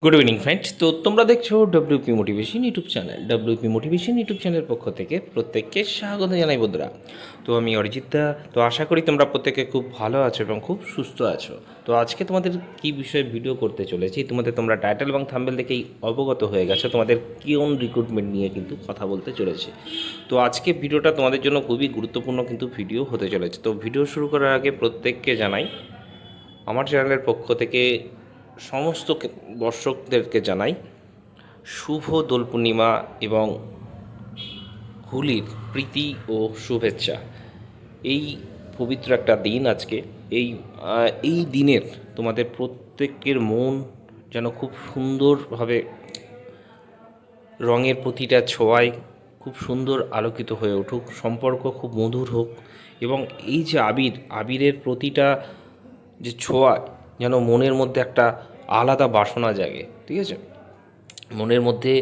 Good evening friends. তো তোমরা দেখছো WP motivation YouTube channel. WP motivation YouTube চ্যানেলের পক্ষ থেকে প্রত্যেককে স্বাগত জানাই বন্ধুরা। তো আমি অরিজিৎ দা। তো আশা করি তোমরা প্রত্যেকে খুব ভালো আছো এবং খুব সুস্থ আছো। তো আজকে তোমাদের কী বিষয়ে ভিডিও করতে চলেছি, তোমরা টাইটেল এবং থাম্বনেল দেখেই অবগত হয়ে গেছো তোমাদের কোন রিক্রুটমেন্ট নিয়ে কিন্তু কথা বলতে চলেছে। তো আজকে ভিডিওটা তোমাদের জন্য খুবই গুরুত্বপূর্ণ কিন্তু ভিডিও হতে চলেছে। তো ভিডিও শুরু করার আগে প্রত্যেককে জানাই, আমার চ্যানেলের পক্ষ থেকে সমস্ত দর্শকদেরকে জানাই শুভ দোল পূর্ণিমা এবং হোলির প্রীতি ও শুভেচ্ছা। এই পবিত্র একটা দিন আজকে। এই দিনের তোমাদের প্রত্যেকের মন যেন খুব সুন্দরভাবে রঙের প্রতিটা ছোঁয়ায় খুব সুন্দর আলোকিত হয়ে উঠুক, সম্পর্ক খুব মধুর হোক এবং এই যে আবিরের প্রতিটা যে ছোঁয়া যেন মনের মধ্যে একটা আলাদা বাসনা জাগে। ঠিক আছে, মনের মধ্যে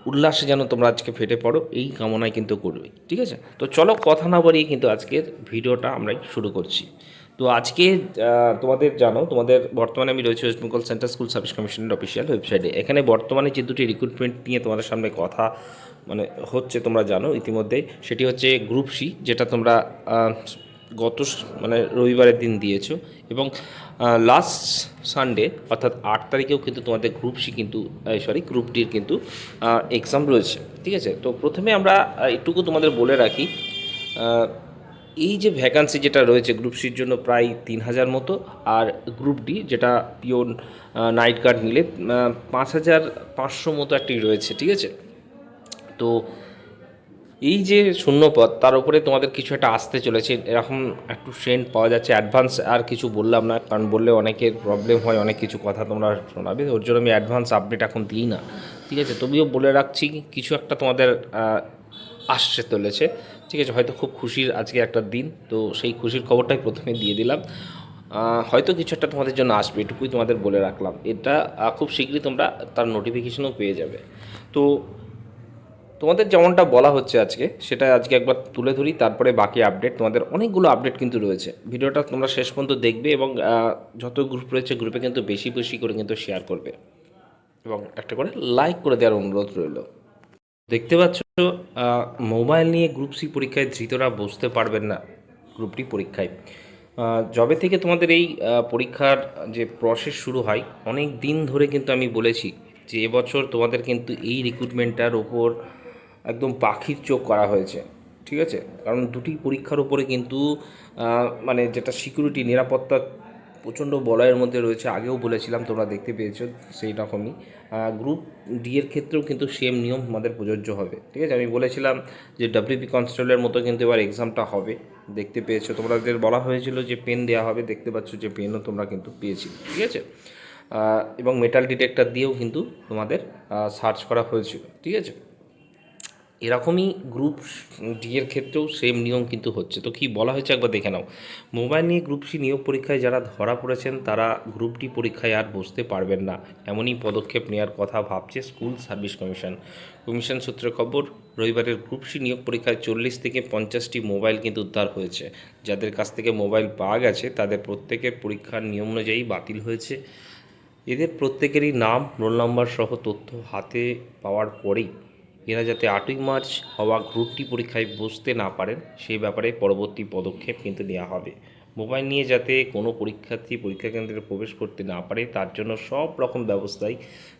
উল্লাসে যেন তোমরা আজকে ফেটে পড়ো, এই কামনায় কিন্তু করবে। ঠিক আছে, তো চলো কথা না বাড়িয়ে কিন্তু আজকের ভিডিওটা আমরা শুরু করছি। তো আজকে তোমাদের জানো, তোমাদের বর্তমানে আমি রয়েছে West Bengal central school service কমিশনের অফিসিয়াল ওয়েবসাইটে। এখানে বর্তমানে যে দুটি রিক্রুটমেন্ট নিয়ে তোমাদের সামনে কথা হচ্ছে তোমরা জানো ইতিমধ্যেই, সেটি হচ্ছে গ্রুপ সি, যেটা তোমরা গত রবিবারের দিন দিয়েছো, এবং লাস্ট সানডে অর্থাৎ 8 তারিখেও কিন্তু তোমাদের গ্রুপ সি কিন্তু গ্রুপ ডির কিন্তু এক্সাম রয়েছে। ঠিক আছে, তো প্রথমে আমরা এটুকু তোমাদের বলে রাখি, এই যে ভ্যাকান্সি যেটা রয়েছে গ্রুপ সির জন্য প্রায় 3,000 মতো, আর গ্রুপ ডি যেটা পিওন নাইট গার্ড নিলে 5,500 মতো একটি রয়েছে। ঠিক আছে, তো এই যে শূন্যপদ তার উপরে তোমাদের কিছু একটা আসতে চলেছে, এরকম একটু ট্রেন্ড পাওয়া যাচ্ছে। অ্যাডভান্স আর কিছু বললাম না, কারণ বললে অনেকের প্রবলেম হয়, অনেক কিছু কথা তোমরা শোনাবে, ওর জন্য আমি অ্যাডভান্স আপডেট এখন দিই না। ঠিক আছে, তবুও বলে রাখছি কিছু একটা তোমাদের আসছে চলেছে। ঠিক আছে, হয়তো খুব খুশির আজকে একটা দিন, তো সেই খুশির খবরটাই প্রথমে দিয়ে দিলাম। হয়তো কিছু একটা তোমাদের জন্য আসবে, এটুকুই তোমাদের বলে রাখলাম। এটা খুব শীঘ্রই তোমরা তার নোটিফিকেশনও পেয়ে যাবে। তো তোমাদের যেমনটা বলা হচ্ছে আজকে, সেটা আজকে একবার তুলে ধরি, তারপরে বাকি আপডেট। তোমাদের অনেকগুলো আপডেট কিন্তু রয়েছে, ভিডিওটা তোমরা শেষ পর্যন্ত দেখবে এবং যত গ্রুপ রয়েছে গ্রুপে কিন্তু বেশি বেশি করে কিন্তু শেয়ার করবে এবং একটা করে লাইক করে দেওয়ার অনুরোধ রইল। দেখতে পাচ্ছ, মোবাইল নিয়ে গ্রুপ সি পরীক্ষায় ধৃতরা বসতে পারবেন না গ্রুপ ডি পরীক্ষায়। যবে থেকে তোমাদের এই পরীক্ষার যে প্রসেস শুরু হয়, অনেক দিন ধরে কিন্তু আমি বলেছি যে এবছর তোমাদের কিন্তু এই রিক্রুটমেন্টটার ওপর একদম পাখির চোখ করা হয়েছে। ঠিক আছে, কারণ দুটি পরীক্ষার উপরে কিন্তু যেটা সিকিউরিটি নিরাপত্তা প্রচণ্ড বলয়ের মধ্যে রয়েছে। আগেও বলেছিলাম, তোমরা দেখতে পেয়েছো সেই রকমই। গ্রুপ ডি এর ক্ষেত্রেও কিন্তু সেম নিয়ম আমাদের প্রযোজ্য হবে। ঠিক আছে, আমি বলেছিলাম যে ডাব্লিউপি কনস্টেবলের মতো কিন্তু এবার এক্সামটা হবে। দেখতে পেয়েছো, তোমাদের বলা হয়েছিল যে পেন দেওয়া হবে, দেখতে পাচ্ছ যে পেনও তোমরা কিন্তু পেয়েছি। ঠিক আছে, এবং মেটাল ডিটেক্টর দিয়েও কিন্তু তোমাদের সার্চ করা হয়েছিল। ঠিক আছে, এরকমই গ্রুপ ডি এর ক্ষেত্রেও সেম নিয়ম কিন্তু হচ্ছে। তো কী বলা হয়েছে একবার দেখে নাও। মোবাইল নিয়ে গ্রুপ সি নিয়োগ পরীক্ষায় যারা ধরা পড়েছেন তারা গ্রুপ ডি পরীক্ষায় আর বসতে পারবেন না, এমনই পদক্ষেপ নেওয়ার কথা ভাবছে স্কুল সার্ভিস কমিশন সূত্রে খবর, রবিবারের গ্রুপ সি নিয়োগ পরীক্ষায় 40 থেকে 50টি মোবাইল কিন্তু উদ্ধার হয়েছে। যাদের কাছ থেকে মোবাইল পাওয়া গেছে তাদের প্রত্যেকের পরীক্ষার নিয়ম অনুযায়ী বাতিল হয়েছে। এদের প্রত্যেকেরই নাম, রোল নম্বর সহ তথ্য হাতে পাওয়ার পরেই এরা যাতে 8ই মার্চ হওয়া গ্রুপ ডি পরীক্ষায় বসতে না পারেন সেই ব্যাপারে পরবর্তী পদক্ষেপ কিন্তু নেওয়া হবে। মোবাইল নিয়ে যাতে কোনো পরীক্ষার্থী পরীক্ষা কেন্দ্রে প্রবেশ করতে না পারে তার জন্য সব রকম ব্যবস্থাই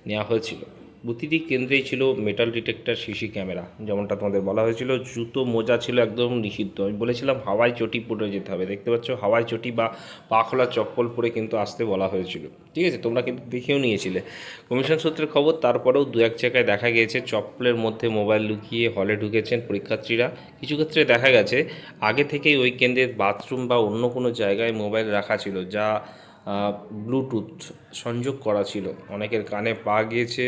নেওয়া হয়েছিল। প্রতিটি কেন্দ্রেই ছিল মেটাল ডিটেক্টর, সিসি ক্যামেরা, যেমনটা তোমাদের বলা হয়েছিল। জুতো মোজা ছিল একদম নিষিদ্ধ। আমি বলেছিলাম হাওয়াই চটি পরে যেতে হবে, দেখতে পাচ্ছ হাওয়াই চটি বা পা খোলা চপ্পল পরে কিন্তু আসতে বলা হয়েছিল। ঠিক আছে, তোমরা কিন্তু দেখেও নিয়েছিলে কমিশন সূত্রের খবর। তারপরেও দু এক জায়গায় দেখা গিয়েছে চপ্পলের মধ্যে মোবাইল লুকিয়ে হলে ঢুকেছেন পরীক্ষার্থীরা। কিছু ক্ষেত্রে দেখা গেছে আগে থেকেই ওই কেন্দ্রের বাথরুম বা অন্য কোনো জায়গায় মোবাইল রাখা ছিল, যা ব্লুটুথ সংযোগ করা ছিল। অনেকের কানে পাওয়া গিয়েছে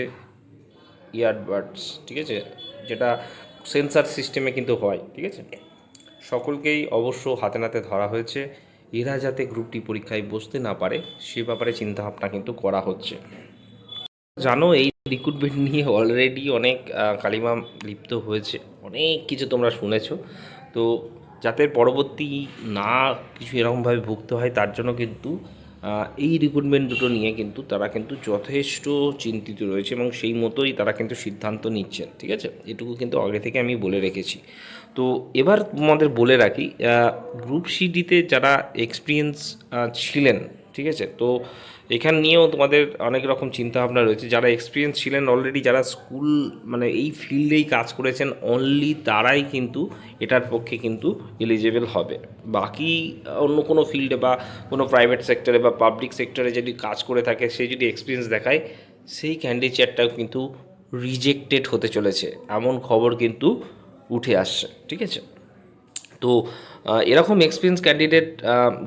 ইয়ারবাডস। ঠিক আছে, যেটা সেন্সার সিস্টেমে কিন্তু হয়। ঠিক আছে, সকলকেই অবশ্য হাতে নাতে ধরা হয়েছে। এরা যাতে গ্রুপ ডি পরীক্ষায় বসতে না পারে সে ব্যাপারে চিন্তাভাবনা কিন্তু করা হচ্ছে। জানো, এই রিক্রুটমেন্ট নিয়ে অলরেডি অনেক কালিমা লিপ্ত হয়েছে, অনেক কিছু তোমরা শুনেছো। তো যাতে পরবর্তী না কিছু এরকমভাবে ভুগতে হয় তার জন্য কিন্তু এই রিক্রুটমেন্ট দুটো নিয়ে কিন্তু তারা কিন্তু যথেষ্ট চিন্তিত রয়েছে এবং সেই মতোই তারা কিন্তু সিদ্ধান্ত নিচ্ছেন, ঠিক আছে। এটুকু কিন্তু আগে থেকে আমি বলে রেখেছি। তো এবার তোমাদের বলে রাখি, গ্রুপ সিডিতে যারা এক্সপিরিয়েন্স ছিলেন, ঠিক আছে, তো এখান নিয়েও তোমাদের অনেক রকম চিন্তাভাবনা রয়েছে। যারা এক্সপিরিয়েন্স ছিলেন অলরেডি, যারা স্কুল মানে এই ফিল্ডেই কাজ করেছেন, অনলি তারাই কিন্তু এটার পক্ষে কিন্তু এলিজেবল হবে। বাকি অন্য কোনো ফিল্ডে বা কোনো প্রাইভেট সেক্টরে বা পাবলিক সেক্টরে যদি কাজ করে থাকে, সে যদি এক্সপিরিয়েন্স দেখায়, সেই ক্যান্ডিডেটটাও কিন্তু রিজেক্টেড হতে চলেছে, এমন খবর কিন্তু উঠে আসছে, ঠিক আছে। তো এরকম এক্সপিরিয়েন্স ক্যান্ডিডেট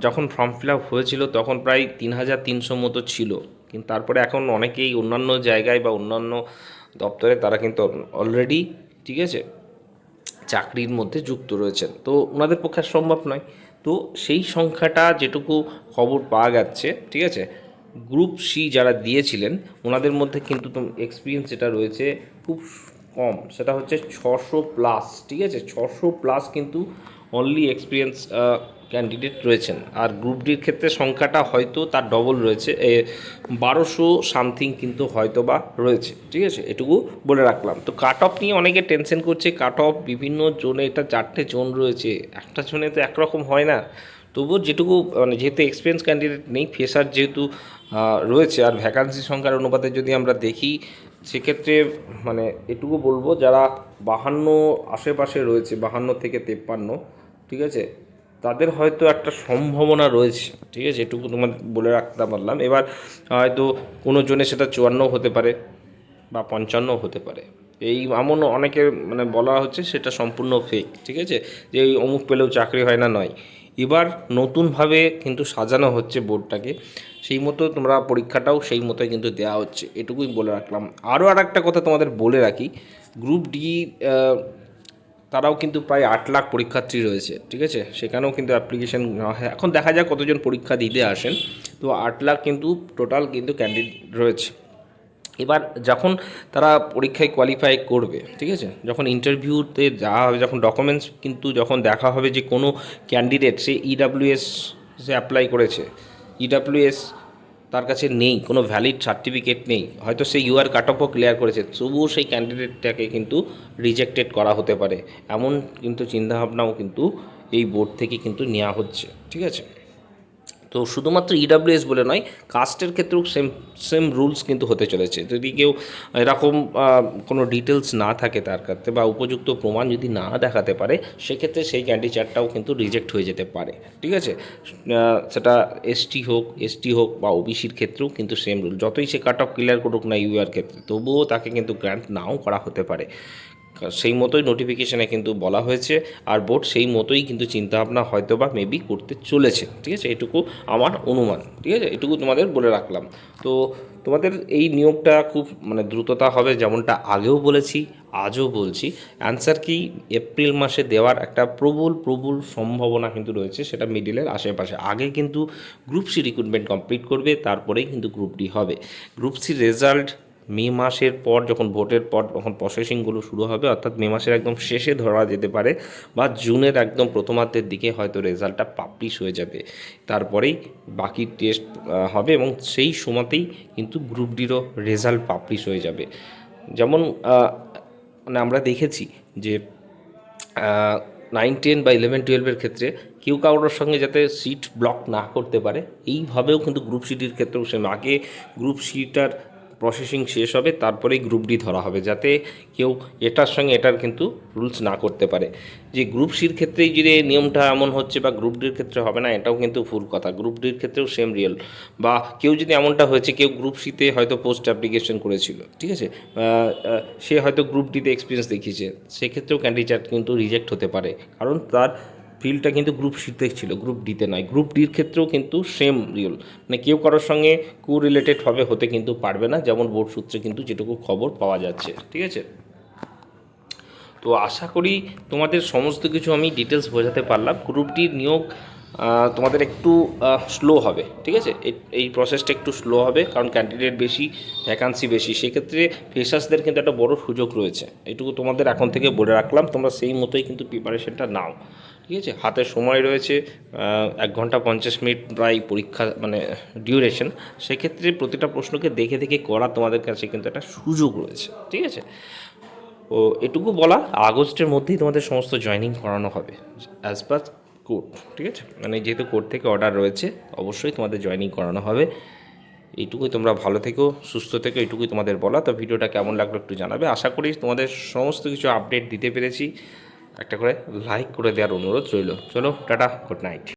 যখন ফর্ম ফিল আপ হয়েছিল তখন প্রায় 3,300 মতো ছিল, কিন্তু তারপরে এখন অনেকেই অন্যান্য জায়গায় বা অন্যান্য দপ্তরে তারা কিন্তু অলরেডি, ঠিক আছে, চাকরির মধ্যে যুক্ত রয়েছেন। তো ওনাদের পক্ষে আর সম্ভব নয়। তো সেই সংখ্যাটা যেটুকু খবর পাওয়া যাচ্ছে, ঠিক আছে, গ্রুপ সি যারা দিয়েছিলেন ওনাদের মধ্যে কিন্তু এক্সপিরিয়েন্স যেটা রয়েছে খুব কম, সেটা হচ্ছে 600+, ঠিক আছে, 600+ কিন্তু অনলি এক্সপিরিয়েন্স ক্যান্ডিডেট রয়েছেন। আর গ্রুপ ডির ক্ষেত্রে সংখ্যাটা হয়তো তার ডবল রয়েছে, 1200 সামথিং কিন্তু হয়তো বা রয়েছে, ঠিক আছে, এটুকু বলে রাখলাম। তো কাট অফ নিয়ে অনেকে টেনশন করছে, কাট অফ বিভিন্ন জোনে, এটা 4টে জোন রয়েছে, একটা জোনে তো একরকম হয় না। তবুও যেটুকু মানে যেহেতু এক্সপিরিয়েন্স ক্যান্ডিডেট নেই, ফ্রেশার যেহেতু রয়েছে, আর ভ্যাকান্সি সংখ্যার অনুপাতে যদি আমরা দেখি, সেক্ষেত্রে মানে এটুকু বলবো যারা 52 আশেপাশে রয়েছে, 52 থেকে 53, ঠিক আছে, তাদের হয়তো একটা সম্ভাবনা রয়েছে, ঠিক আছে, এটুকু তোমাদের বলে রাখতে পারলাম। এবার হয়তো কোনো জনে সেটা 54 হতে পারে বা 55 হতে পারে, এই এমন অনেকে মানে বলা হচ্ছে, সেটা সম্পূর্ণ ফেক, ঠিক আছে, যে এই অমুক পেলেও চাকরি হয় না, নয়। এবার নতুনভাবে কিন্তু সাজানো হচ্ছে বোর্ডটাকে, সেই মতো তোমরা পরীক্ষাটাও সেই মতোই কিন্তু দেওয়া হচ্ছে, এটুকুই বলে রাখলাম। আরও আর একটা কথা তোমাদের বলে রাখি, গ্রুপ ডি তারাও কিন্তু প্রায় 8 লাখ পরীক্ষার্থী রয়েছে, ঠিক আছে, সেখানেও কিন্তু অ্যাপ্লিকেশন এখন দেখা যাক কতজন পরীক্ষা দিতে আসেন। তো 8 লাখ কিন্তু টোটাল কিন্তু ক্যান্ডিডেট রয়েছে। এবার যখন তারা পরীক্ষায় কোয়ালিফাই করবে, ঠিক আছে, যখন ইন্টারভিউতে যাওয়া হবে, যখন ডকুমেন্টস কিন্তু যখন দেখা হবে যে কোনো ক্যান্ডিডেট সে ইডাব্লিউএস সে অ্যাপ্লাই করেছে, ইডাব্লিউএস তার কাছে নেই, কোনো ভ্যালিড সার্টিফিকেট নেই, হয়তো সে ইউআর কাট অফও ক্লিয়ার করেছে, তবুও সেই ক্যান্ডিডেটটাকে কিন্তু রিজেক্টেড করা হতে পারে, এমন কিন্তু চিন্তাভাবনাও কিন্তু এই বোর্ড থেকে কিন্তু নেওয়া হচ্ছে, ঠিক আছে। তো শুধুমাত্র ইডাব্লিউএস বলে নয়, কাস্টের ক্ষেত্রেও সেম সেম রুলস কিন্তু হতে চলেছে। যদি কেউ এরকম কোনো ডিটেলস না থাকে তার কাছে বা উপযুক্ত প্রমাণ যদি না দেখাতে পারে, সেক্ষেত্রে সেই ক্যান্ডিডেটটাও কিন্তু রিজেক্ট হয়ে যেতে পারে, ঠিক আছে। সেটা এসটি হোক বা ওবিসির ক্ষেত্রেও কিন্তু সেম রুল, যতই সে কাট অফ ক্লিয়ার করুক না ইউআর ক্ষেত্রে, তবুও তাকে কিন্তু গ্র্যান্ট নাও করা হতে পারে। সেই মতোই নোটিফিকেশানে কিন্তু বলা হয়েছে, আর বোর্ড সেই মতোই কিন্তু চিন্তাভাবনা হয়তো বা মেবি করতে চলেছে, ঠিক আছে, এটুকু আমার অনুমান, ঠিক আছে, এটুকু তোমাদের বলে রাখলাম। তো তোমাদের এই নিয়োগটা খুব মানে দ্রুততা হবে, যেমনটা আগেও বলেছি, আজও বলছি। অ্যান্সার কি এপ্রিল মাসে দেওয়ার একটা প্রবল প্রবল সম্ভাবনা কিন্তু রয়েছে, সেটা মিডিলের আশেপাশে। আগে কিন্তু গ্রুপ সি রিক্রুটমেন্ট কমপ্লিট করবে, তারপরেই কিন্তু গ্রুপ ডি হবে। গ্রুপ সির রেজাল্ট মে মাসের পর, যখন ভোটের পর তখন প্রসেসিংগুলো শুরু হবে, অর্থাৎ মে মাসের একদম শেষে ধরা যেতে পারে, বা জুনের একদম প্রথমার্ধের দিকে হয়তো রেজাল্টটা পাবলিশ হয়ে যাবে। তারপরেই বাকি টেস্ট হবে এবং সেই সময়তেই কিন্তু গ্রুপ ডিরও রেজাল্ট পাবলিশ হয়ে যাবে। যেমন মানে আমরা দেখেছি যে 9, 10 বা 11, 12-এর ক্ষেত্রে কেউ কারোর সঙ্গে যাতে সিট ব্লক না করতে পারে, এইভাবেও কিন্তু গ্রুপ সিটির ক্ষেত্রেও সেম, আগে গ্রুপ সিটার প্রসেসিং শেষ হবে, তারপরেই গ্রুপ ডি ধরা হবে, যাতে কেউ এটার সঙ্গে এটার কিন্তু রুলস না করতে পারে। যে গ্রুপ সির ক্ষেত্রেই যদি নিয়মটা এমন হচ্ছে বা গ্রুপ ডির ক্ষেত্রে হবে না, এটাও কিন্তু ভুল কথা। গ্রুপ ডির ক্ষেত্রেও সেম রিয়েল, বা কেউ যদি এমনটা হয়েছে, কেউ গ্রুপ সিতে হয়তো পোস্ট অ্যাপ্লিকেশন করেছিল, ঠিক আছে, সে হয়তো গ্রুপ ডিতে এক্সপিরিয়েন্স দেখিয়েছে, সেক্ষেত্রেও ক্যান্ডিডেট কিন্তু রিজেক্ট হতে পারে, কারণ তার ফিল্ডটা কিন্তু গ্রুপ সিতে ছিল, গ্রুপ ডিতে নয়। গ্রুপ ডির ক্ষেত্রেও কিন্তু সেম রিউল, মানে কেউ কারোর সঙ্গে রিলেটেড হবে হতে কিন্তু পারবে না, যেমন বোর্ড সূত্রে কিন্তু যেটুকু খবর পাওয়া যাচ্ছে, ঠিক আছে। তো আশা করি তোমাদের সমস্ত কিছু আমি ডিটেলস বোঝাতে পারলাম। গ্রুপ ডির নিয়োগ তোমাদের একটু স্লো হবে, ঠিক আছে, এই প্রসেসটা একটু স্লো হবে, কারণ ক্যান্ডিডেট বেশি, ভ্যাকান্সি বেশি, সেক্ষেত্রে ফ্রেশার্সদের কিন্তু একটা বড় সুযোগ রয়েছে, এটুকু তোমাদের এখন থেকে বলে রাখলাম, তোমরা সেই মতোই কিন্তু প্রিপারেশনটা নাও, ঠিক আছে, হাতে সময় রয়েছে 1 ঘন্টা 50 মিনিট প্রায় পরীক্ষা মানে ডিউরেশন। সেক্ষেত্রে প্রতিটা প্রশ্নকে দেখে দেখে করা তোমাদের কাছে কিন্তু একটা সুযোগ রয়েছে। ঠিক আছে, ও এটুকু বলা, আগস্টের মধ্যেই তোমাদের সমস্ত জয়েনিং করানো হবে অ্যাজ পার কোর্ট। ঠিক আছে, মানে যেহেতু কোর্ট থেকে অর্ডার রয়েছে, অবশ্যই তোমাদের জয়েনিং করানো হবে। এইটুকুই, তোমরা ভালো থেকো, সুস্থ থেকো, এইটুকুই তোমাদের বলা। তো ভিডিওটা কেমন লাগলো একটু জানাবে। আশা করি তোমাদের সমস্ত কিছু আপডেট দিতে পেরেছি। একটা করে লাইক করে দেওয়ার অনুরোধ রইল। চলো টাটা, গুড নাইট।